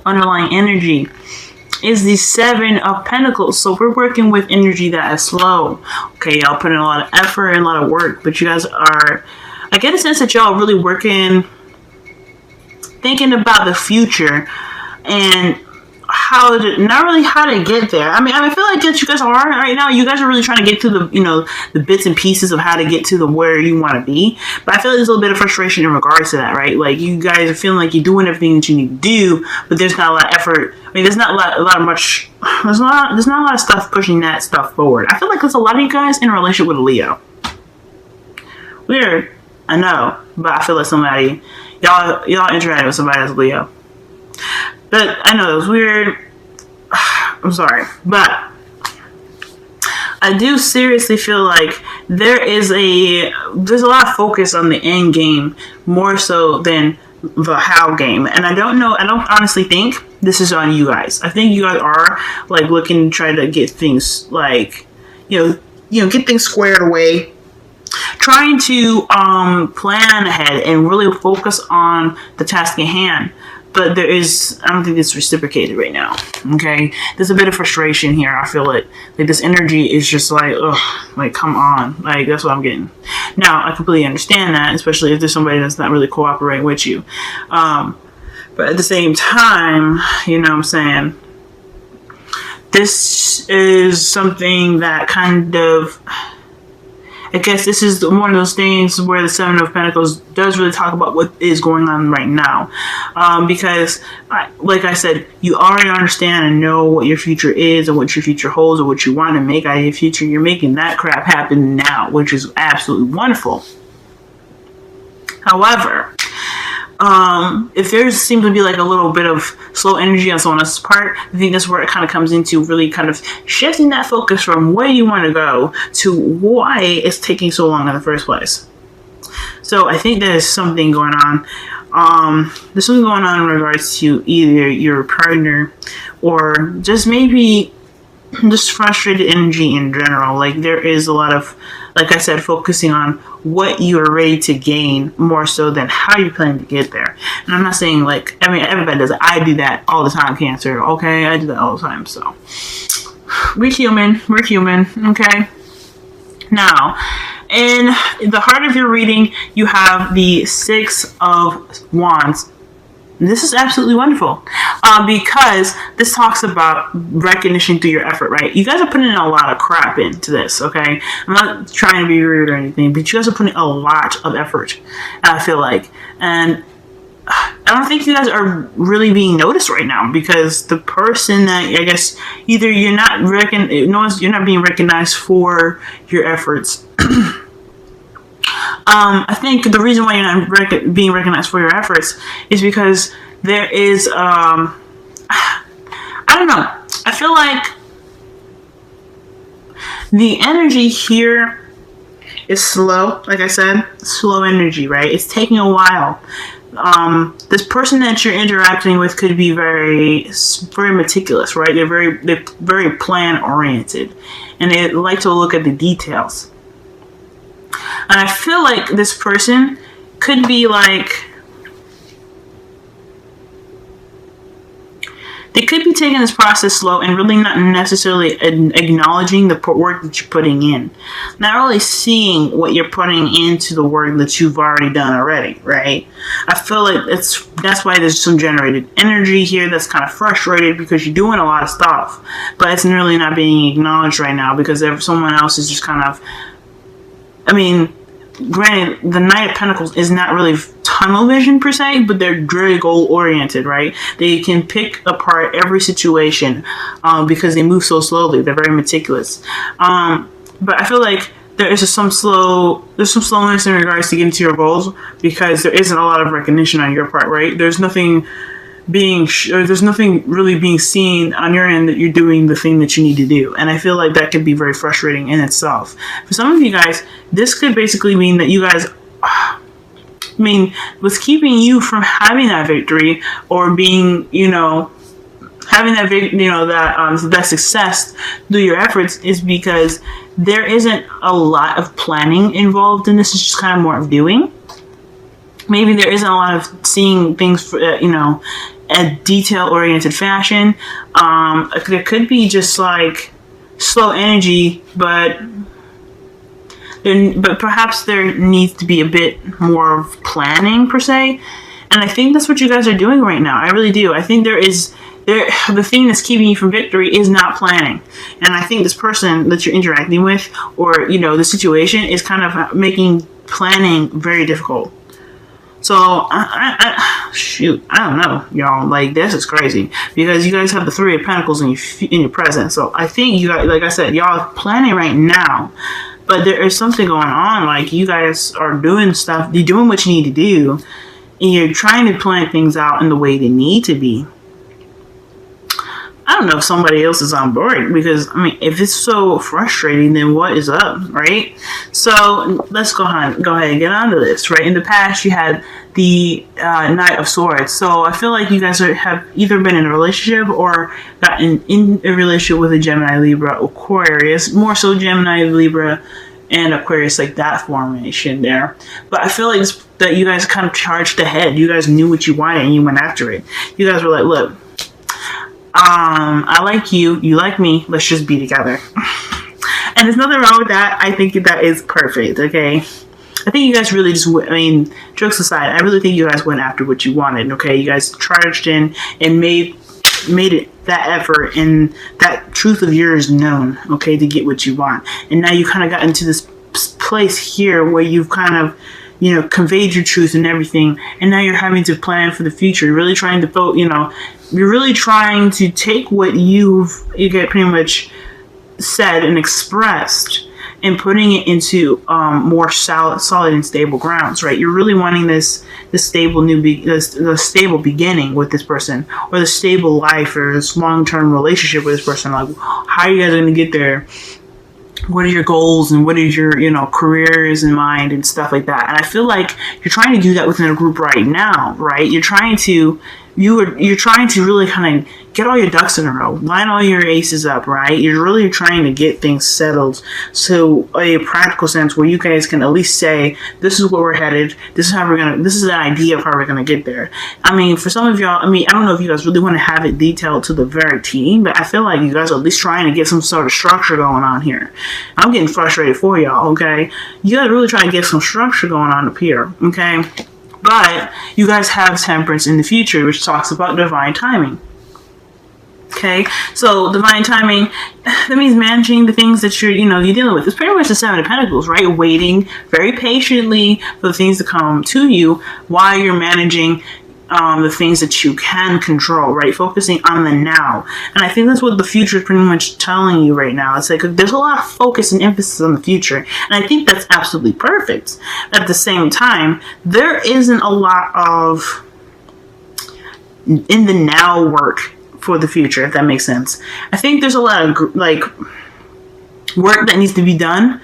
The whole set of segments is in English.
underlying energy is the Seven of Pentacles. So we're working with energy that is slow. Okay, y'all put in a lot of effort and a lot of work, but you guys are, I get a sense that y'all really working, thinking about the future and how to, not really how to get there. I mean, I feel like that you guys are right now. You guys are really trying to get to the, you know, the bits and pieces of how to get to the where you want to be. But I feel like there's a little bit of frustration in regards to that, right? Like you guys are feeling like you're doing everything that you need to do, but there's not a lot of effort. I mean, there's not a lot of stuff pushing that stuff forward. I feel like there's a lot of you guys in a relationship with a Leo. Weird, I know, but I feel like somebody, y'all interacted with somebody that's Leo. But I know it was weird. I'm sorry. But I do seriously feel like there's a lot of focus on the end game more so than the how game. And I don't honestly think this is on you guys. I think you guys are like looking to try to get things like, you know, get things squared away. Trying to plan ahead and really focus on the task at hand. But I don't think it's reciprocated right now. Okay? There's a bit of frustration here. I feel it. Like this energy is just like, ugh, like come on. Like that's what I'm getting. Now, I completely understand that, especially if there's somebody that's not really cooperating with you. But at the same time, you know what I'm saying? This is something that kind of, I guess this is one of those things where the Seven of Pentacles does really talk about what is going on right now. Because, like I said, you already understand and know what your future is and what your future holds or what you want to make out of your future. You're making that crap happen now, which is absolutely wonderful. However, if there seems to be like a little bit of slow energy on someone else's part, I think that's where it kind of comes into really kind of shifting that focus from where you want to go to why it's taking so long in the first place. So I think there's something going on. There's something going on in regards to either your partner or just maybe just frustrated energy in general. Like there is a lot of, like I said, focusing on what you are ready to gain more so than how you plan to get there. And I'm not saying like, I mean, everybody does it. I do that all the time, Cancer. Okay, I do that all the time. So we're human. Okay. Now, in the heart of your reading, you have the Six of Wands. This is absolutely wonderful because this talks about recognition through your effort, right? You guys are putting in a lot of crap into this, okay? I'm not trying to be rude or anything, but you guys are putting a lot of effort, I feel like. And I don't think you guys are really being noticed right now because the person that, I guess, either you're not being recognized for your efforts. I think the reason why you're not being recognized for your efforts is because there is, I don't know. I feel like the energy here is slow. Like I said, slow energy, right? It's taking a while. This person that you're interacting with could be very meticulous, right? They're very plan oriented, and they like to look at the details. And I feel like this person could be like, they could be taking this process slow and really not necessarily acknowledging the work that you're putting in. Not really seeing what you're putting into the work that you've already done already, right? I feel like that's why there's some generated energy here that's kind of frustrated because you're doing a lot of stuff, but it's really not being acknowledged right now because someone else is just kind of, I mean, granted, the Knight of Pentacles is not really tunnel vision per se, but they're very goal oriented, right? They can pick apart every situation because they move so slowly. They're very meticulous. But I feel like there's some slowness in regards to getting to your goals because there isn't a lot of recognition on your part, right? There's nothing really being seen on your end that you're doing the thing that you need to do. And I feel like that could be very frustrating in itself. For some of you guys, this could basically mean that you guys, what's keeping you from having that victory or being, having that, that success through your efforts is because there isn't a lot of planning involved in this. It's just kind of more of doing. Maybe there isn't a lot of seeing things, a detail-oriented fashion. It could be just like slow energy, but perhaps there needs to be a bit more of planning per se. And I think that's what you guys are doing right now. I really do. I think the thing that's keeping you from victory is not planning. And I think this person that you're interacting with, or, the situation, is kind of making planning very difficult. So, I don't know, y'all. Like, this is crazy. Because you guys have the Three of Pentacles in your present. So, I think you guys, like I said, y'all are planning right now. But there is something going on. Like, you guys are doing stuff. You're doing what you need to do. And you're trying to plan things out in the way they need to be. I don't know if somebody else is on board, because, if it's so frustrating, then what is up, right? So let's go ahead and get on to this, right? In the past, you had the Knight of Swords. So I feel like you guys have either been in a relationship or gotten in a relationship with a Gemini, Libra, Aquarius, more so Gemini, Libra, and Aquarius, like that formation there. But I feel like that you guys kind of charged ahead. You guys knew what you wanted and you went after it. You guys were like, look, I like you, you like me, let's just be together. And there's nothing wrong with that. I think that is perfect, okay? I think you guys really just, jokes aside, I really think you guys went after what you wanted, okay? You guys charged in and made it that effort and that truth of yours known, okay, to get what you want. And now you kind of got into this place here where you've kind of, conveyed your truth and everything, and now you're having to plan for the future. You're really trying to vote, you're really trying to take what you get pretty much said and expressed and putting it into more solid and stable grounds, right? You're really wanting this stable the stable beginning with this person, or the stable life, or this long-term relationship with this person. Like, how are you guys going to get there? What are your goals, and what is your, careers in mind and stuff like that? And I feel like you're trying to do that within a group right now, right? You're trying to really kind of get all your ducks in a row, line all your aces up, right? You're really trying to get things settled, so a practical sense where you guys can at least say, this is where we're headed, this is the idea of how we're gonna get there. For some of y'all, I don't know if you guys really want to have it detailed to the very T, but I feel like you guys are at least trying to get some sort of structure going on here. I'm getting frustrated for y'all, okay? You guys are really trying to get some structure going on up here, okay? But you guys have Temperance in the future, which talks about divine timing. Okay, so divine timing, that means managing the things that you're dealing with. It's pretty much the Seven of Pentacles, right? Waiting very patiently for the things to come to you while you're managing the things that you can control, right? Focusing on the now. And I think that's what the future is pretty much telling you right now. It's like there's a lot of focus and emphasis on the future. And I think that's absolutely perfect. At the same time, there isn't a lot of in the now work for the future, if that makes sense. I think there's a lot of work that needs to be done.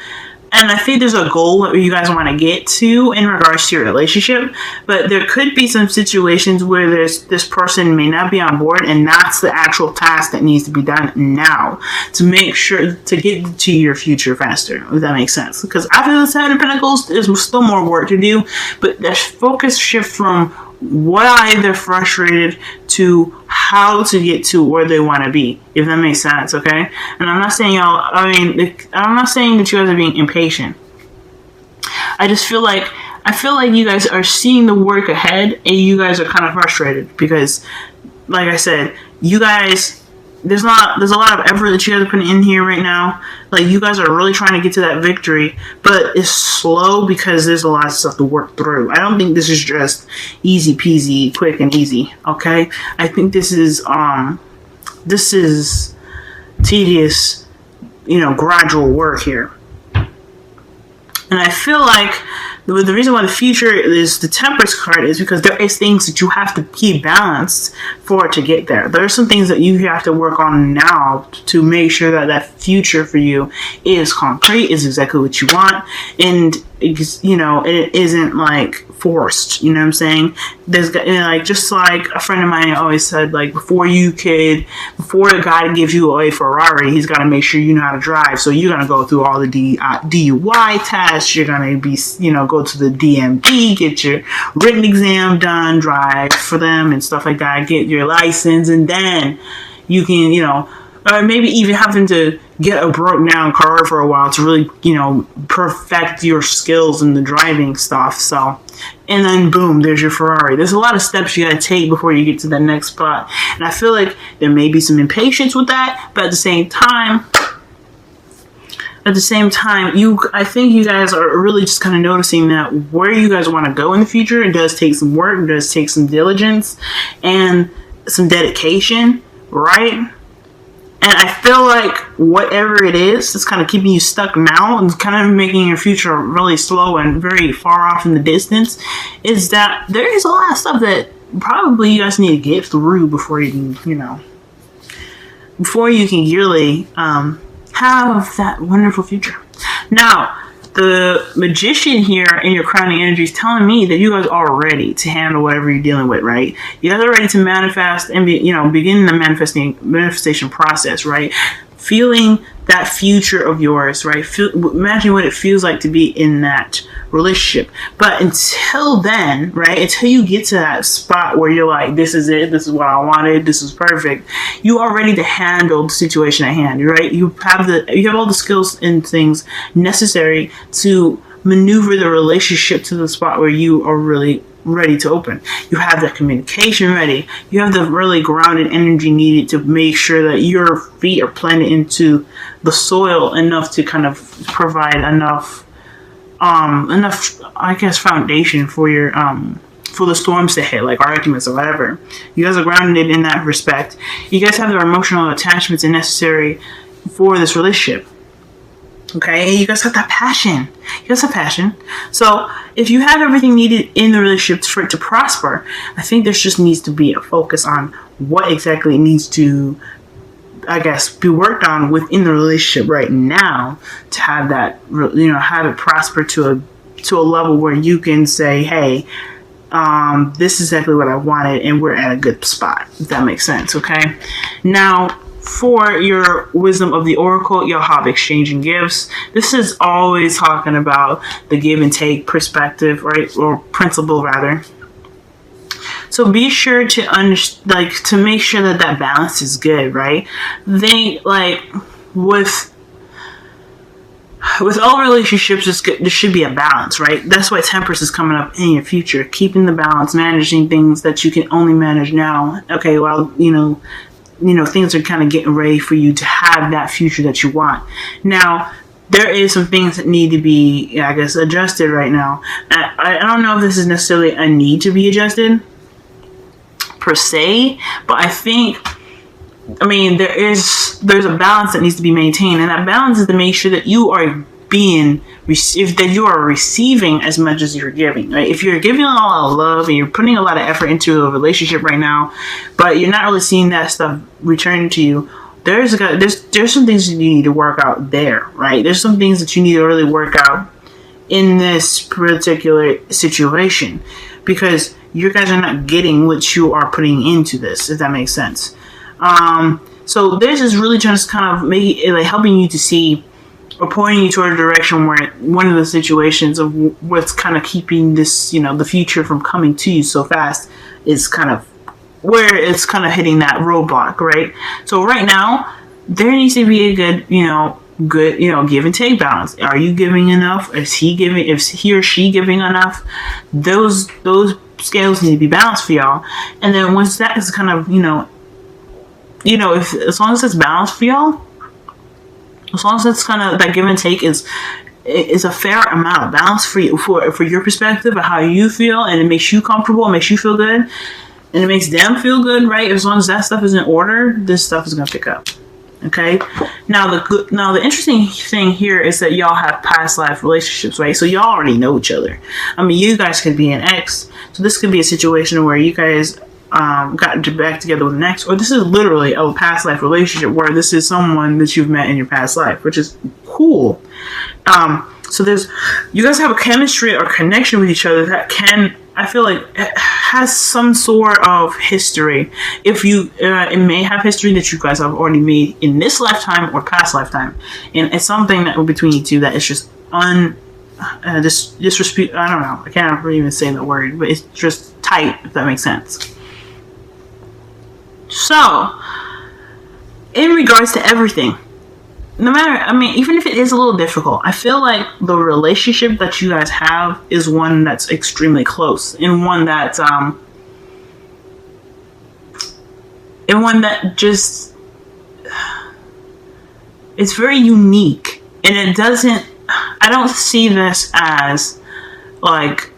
And I think there's a goal that you guys want to get to in regards to your relationship, but there could be some situations where this person may not be on board, and that's the actual task that needs to be done now to make sure to get to your future faster, if that makes sense. Because after the Seven of Pentacles, there's still more work to do, but there's focus shift from why they're frustrated to how to get to where they want to be, if that makes sense, okay? And I'm not saying I'm not saying that you guys are being impatient. I feel like you guys are seeing the work ahead, and you guys are kind of frustrated because, like I said, you guys, there's a lot of effort that you guys are putting in here right now. Like, you guys are really trying to get to that victory, but it's slow because there's a lot of stuff to work through. I don't think this is just easy peasy, quick and easy, okay? I think this is tedious, gradual work here. And I feel like the reason why the future is the Temperance card is because there is things that you have to keep balanced for it to get there. There are some things that you have to work on now to make sure that that future for you is concrete, is exactly what you want, and it isn't like forced. You know what I'm saying? There's, like, just like a friend of mine always said, like, before a guy gives you a Ferrari, he's got to make sure you know how to drive. So you're gonna go through all the DUI tests. You're gonna be, go to the DMV, get your written exam done, drive for them and stuff like that, get your license, and then you can, or maybe even having to get a broke down car for a while to really, perfect your skills in the driving stuff. So, and then boom, there's your Ferrari. There's a lot of steps you gotta take before you get to the next spot. And I feel like there may be some impatience with that, but at the same time, I think you guys are really just kind of noticing that where you guys want to go in the future, it does take some work, it does take some diligence and some dedication, right? And I feel like whatever it is that's kind of keeping you stuck now and kind of making your future really slow and very far off in the distance is that there is a lot of stuff that probably you guys need to get through before you can, before you can really have that wonderful future. Now, the magician here in your crowning energy is telling me that you guys are ready to handle whatever you're dealing with, right? You guys are ready to manifest and begin the manifestation process, right? Feeling that future of yours, right? Imagine what it feels like to be in that relationship. But until then, right? Until you get to that spot where you're like, this is it, this is what I wanted, this is perfect. You are ready to handle the situation at hand, right? You have all the skills and things necessary to maneuver the relationship to the spot where you are really ready to open. You have that communication ready. You have the really grounded energy needed to make sure that your feet are planted into the soil enough to kind of provide enough I guess foundation for your for the storms to hit, like arguments or whatever. You guys are grounded in that respect. You guys have the emotional attachments necessary for this relationship. Okay, and you guys have that passion. You guys have passion. So if you have everything needed in the relationship for it to prosper, I think there just needs to be a focus on what exactly needs to, I guess, be worked on within the relationship right now to have that, have it prosper to a level where you can say, hey, this is exactly what I wanted, and we're at a good spot. If that makes sense. Okay. Now, for your wisdom of the oracle, you'll have exchanging gifts. This is always talking about the give and take perspective, right, or principle rather. So be sure to to make sure that balance is good, right? With all relationships, there should be a balance, right? That's why Temperance is coming up in your future, keeping the balance, managing things that you can only manage now. Okay, well, things are kind of getting ready for you to have that future that you want. Now, there is some things that need to be, I guess, adjusted right now. I don't know if this is necessarily a need to be adjusted per se, but I think, there's a balance that needs to be maintained, and that balance is to make sure that you are receiving as much as you're giving, right? If you're giving a lot of love and you're putting a lot of effort into a relationship right now, but you're not really seeing that stuff return to you, there's some things you need to work out there, right? There's some things that you need to really work out in this particular situation, because you guys are not getting what you are putting into this, if that makes sense. So this is really just kind of helping you to see, or pointing you toward a direction where one of the situations of what's kind of keeping this, the future from coming to you so fast is kind of where it's kind of hitting that roadblock, right? So right now, there needs to be a good give and take balance. Are you giving enough? Is he or she giving enough? Those scales need to be balanced for y'all. And then once that is kind of, as long as it's balanced for y'all, as long as it's kind of that give and take is a fair amount of balance for you, for your perspective of how you feel, and it makes you comfortable, it makes you feel good, and it makes them feel good, right? As long as that stuff is in order, this stuff is going to pick up. Okay. Now the interesting thing here is that y'all have past life relationships, right? So y'all already know each other. You guys could be an ex, so this could be a situation where you guys got back together with an ex, or this is literally a past life relationship where this is someone that you've met in your past life, which is cool. So you guys have a chemistry or connection with each other that I feel like has some sort of history. If you, it may have history that you guys have already made in this lifetime or past lifetime, and it's something that between you two that is just disrespect. I don't know. I can't really even say the word, but it's just tight. If that makes sense. So, in regards to everything, no matter, I mean, even if it is a little difficult, I feel like the relationship that you guys have is one that's extremely close, and one that's just, it's very unique, and it doesn't, I don't see this as like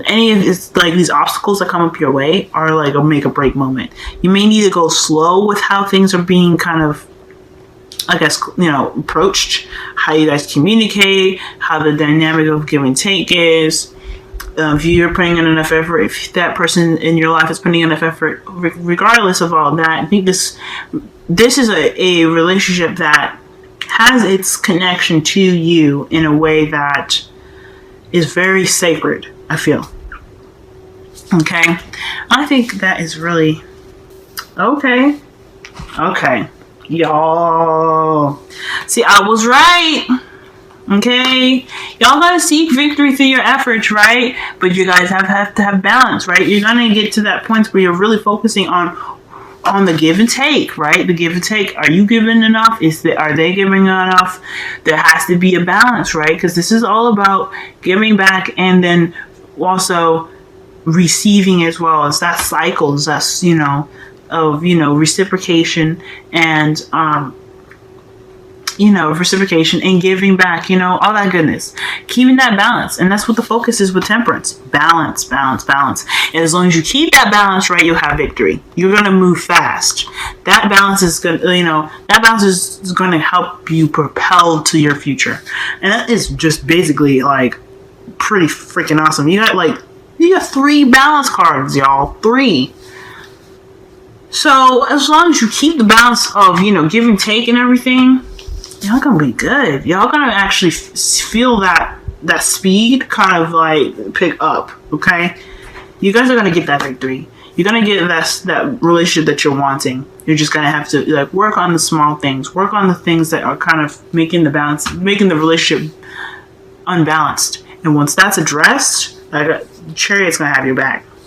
any of this, like these obstacles that come up your way are like a make or break moment. You may need to go slow with how things are being kind of, I guess, approached, how you guys communicate, how the dynamic of give and take is. If you're putting in enough effort, if that person in your life is putting in enough effort, regardless of all that, I think this is a relationship that has its connection to you in a way that is very sacred, I feel. Okay? I think that is really... Okay. Y'all. See, I was right. Okay? Y'all gotta seek victory through your efforts, right? But you guys have to have balance, right? You're gonna get to that point where you're really focusing on the give and take, right? The give and take. Are you giving enough? Are they giving enough? There has to be a balance, right? Because this is all about giving back and then also receiving as well. As that cycles, that's, of, reciprocation and, reciprocation and giving back, all that goodness. Keeping that balance. And that's what the focus is with temperance. Balance, balance, balance. And as long as you keep that balance, right, you'll have victory. You're going to move fast. That balance is going to help you propel to your future. And that is just basically like pretty freaking awesome. You got 3 balance cards, y'all. 3. So as long as you keep the balance of, give and take and everything, y'all gonna be good. Y'all gonna actually feel that speed kind of like pick up, okay? You guys are gonna get that victory. You're gonna get that relationship that you're wanting. You're just gonna have to work on the small things, work on the things that are kind of making the relationship unbalanced. And once that's addressed, Chariot's gonna have your back.